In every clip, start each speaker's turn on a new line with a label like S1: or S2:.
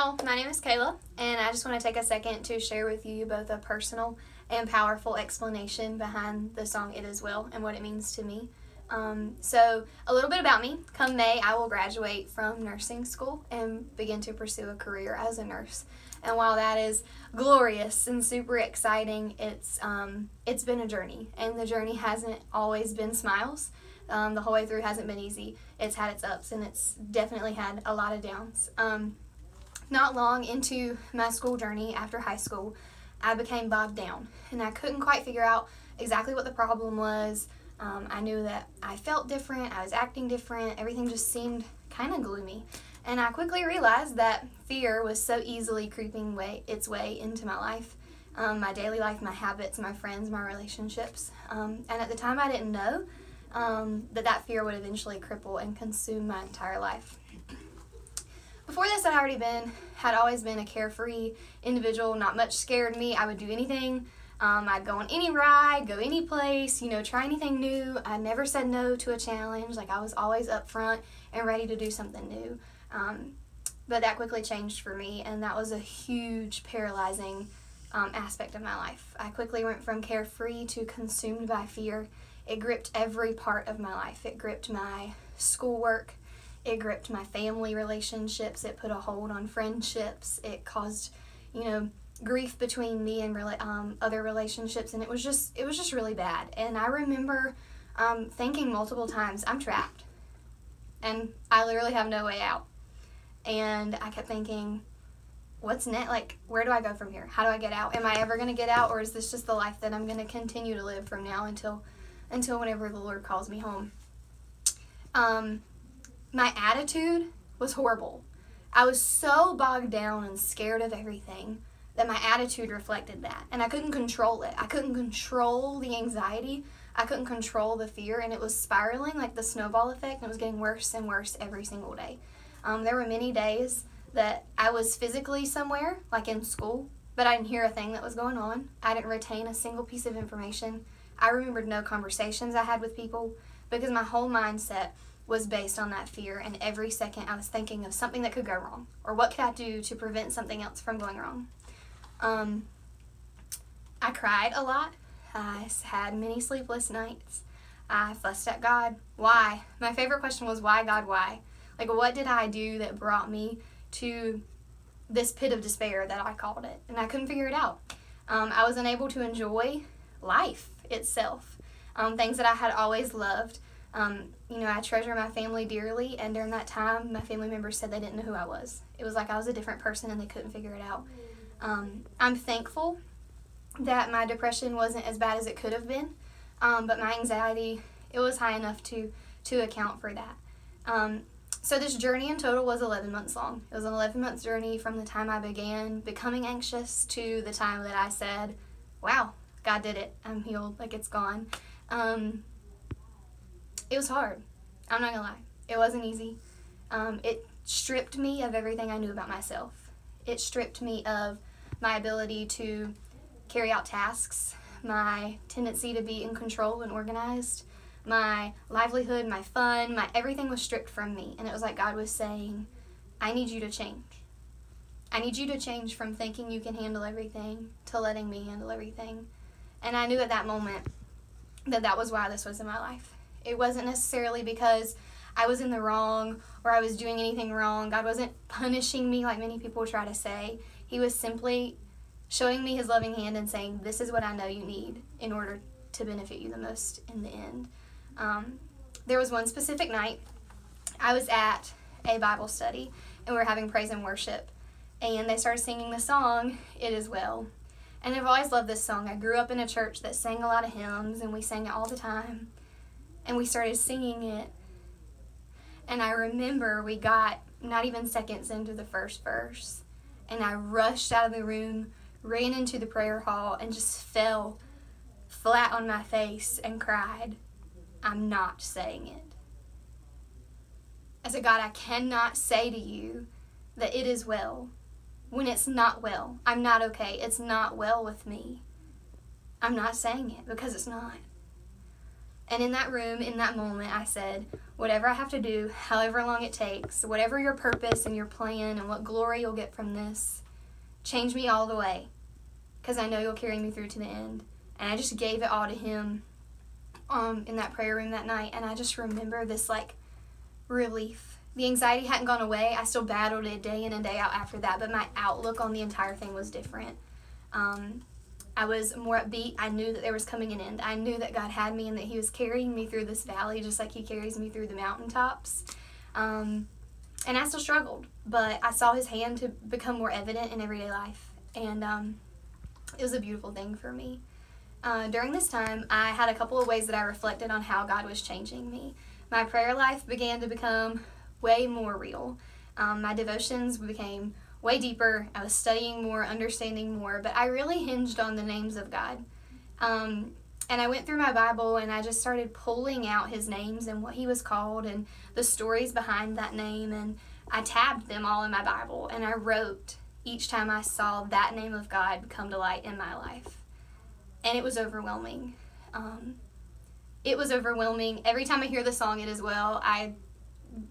S1: Well, my name is Kayla, and I just want to take a second to share with you both a personal and powerful explanation behind the song It Is Well and what it means to me. So, a little bit about me. Come May, I will graduate from nursing school and begin to pursue a career as a nurse. And while that is glorious and super exciting, it's been a journey, and the journey hasn't always been smiles. The whole way through hasn't been easy. It's had its ups, and it's definitely had a lot of downs. Not long into my school journey after high school, I became bogged down, and I couldn't quite figure out exactly what the problem was. I knew that I felt different, I was acting different, everything just seemed kind of gloomy. And I quickly realized that fear was so easily creeping its way into my life, my daily life, my habits, my friends, my relationships. And at the time I didn't know that fear would eventually cripple and consume my entire life. Before this, had always been a carefree individual. Not much scared me. I would do anything. I'd go on any ride, go any place, try anything new. I never said no to a challenge. I was always up front and ready to do something new. But that quickly changed for me, and that was a huge paralyzing aspect of my life. I quickly went from carefree to consumed by fear. It gripped every part of my life. It gripped my schoolwork. It gripped my family relationships. It put a hold on friendships. It caused, grief between me and other relationships, and it was just really bad. And I remember thinking multiple times, I'm trapped, and I literally have no way out. And I kept thinking, what's next? Where do I go from here? How do I get out? Am I ever going to get out, or is this just the life that I'm going to continue to live from now until whenever the Lord calls me home? My attitude was horrible. I was so bogged down and scared of everything that my attitude reflected that. And I couldn't control it. I couldn't control the anxiety. I couldn't control the fear. And it was spiraling like the snowball effect. And it was getting worse and worse every single day. There were many days that I was physically somewhere, like in school, but I didn't hear a thing that was going on. I didn't retain a single piece of information. I remembered no conversations I had with people because my whole mindset was based on that fear, and every second I was thinking of something that could go wrong, or what could I do to prevent something else from going wrong. I cried a lot. I had many sleepless nights. I fussed at God. Why? My favorite question was, why, God, why? What did I do that brought me to this pit of despair that I called it? And I couldn't figure it out. I was unable to enjoy life itself, things that I had always loved. I treasure my family dearly, and during that time, my family members said they didn't know who I was. It was like I was a different person, and they couldn't figure it out. I'm thankful that my depression wasn't as bad as it could have been, but my anxiety, it was high enough to account for that. So this journey in total was 11 months long. It was an 11-month journey from the time I began becoming anxious to the time that I said, wow, God did it. I'm healed. It's gone. It was hard. I'm not gonna lie. It wasn't easy. It stripped me of everything I knew about myself. It stripped me of my ability to carry out tasks, my tendency to be in control and organized, my livelihood, my fun, everything was stripped from me. And it was like God was saying, I need you to change. I need you to change from thinking you can handle everything to letting me handle everything. And I knew at that moment that was why this was in my life. It wasn't necessarily because I was in the wrong or I was doing anything wrong. God wasn't punishing me like many people try to say. He was simply showing me his loving hand and saying, this is what I know you need in order to benefit you the most in the end. There was one specific night I was at a Bible study, and we were having praise and worship, and they started singing the song, It Is Well. And I've always loved this song. I grew up in a church that sang a lot of hymns, and we sang it all the time. And we started singing it. And I remember we got not even seconds into the first verse. And I rushed out of the room, ran into the prayer hall, and just fell flat on my face and cried, I'm not saying it. I said, God, I cannot say to you that it is well when it's not well. I'm not okay. It's not well with me. I'm not saying it because it's not. And in that room, in that moment, I said, whatever I have to do, however long it takes, whatever your purpose and your plan and what glory you'll get from this, change me all the way, because I know you'll carry me through to the end. And I just gave it all to him in that prayer room that night. And I just remember this, like, relief. The anxiety hadn't gone away. I still battled it day in and day out after that, but my outlook on the entire thing was different. I was more upbeat. I knew that there was coming an end. I knew that God had me and that he was carrying me through this valley just like he carries me through the mountaintops. And I still struggled, but I saw his hand to become more evident in everyday life. And it was a beautiful thing for me. During this time, I had a couple of ways that I reflected on how God was changing me. My prayer life began to become way more real. My devotions became way deeper. I was studying more, understanding more, but I really hinged on the names of God. And I went through my Bible and I just started pulling out his names and what he was called and the stories behind that name, and I tabbed them all in my Bible and I wrote each time I saw that name of God come to light in my life. And it was overwhelming. It was overwhelming. Every time I hear the song It Is Well,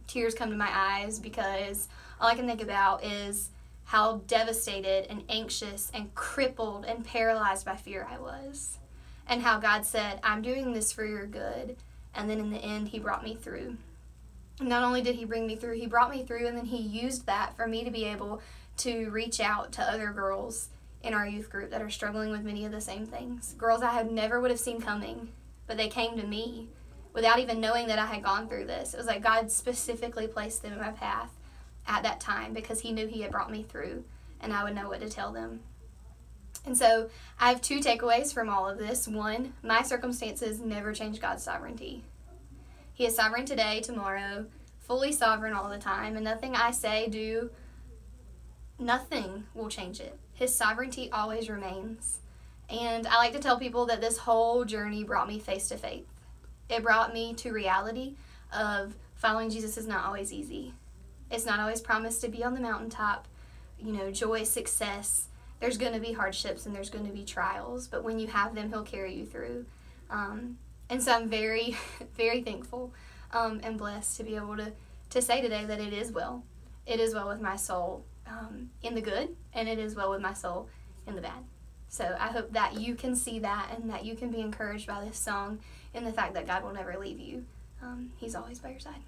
S1: tears come to my eyes, because all I can think about is how devastated and anxious and crippled and paralyzed by fear I was. And how God said, I'm doing this for your good. And then in the end, he brought me through. And not only did he bring me through, he brought me through, and then he used that for me to be able to reach out to other girls in our youth group that are struggling with many of the same things. Girls I had never would have seen coming, but they came to me without even knowing that I had gone through this. It was like God specifically placed them in my path at that time because he knew he had brought me through, and I would know what to tell them. And so I have two takeaways from all of this. One, my circumstances never change God's sovereignty. He is sovereign today, tomorrow, fully sovereign all the time, and nothing I say, do, nothing will change it. His sovereignty always remains. And I like to tell people that this whole journey brought me face to faith. It brought me to reality of following Jesus is not always easy. It's not always promised to be on the mountaintop, joy, success. There's going to be hardships and there's going to be trials, but when you have them, he'll carry you through. And so I'm very, very thankful and blessed to be able to say today that it is well. It is well with my soul in the good, and it is well with my soul in the bad. So I hope that you can see that and that you can be encouraged by this song in the fact that God will never leave you. He's always by your side.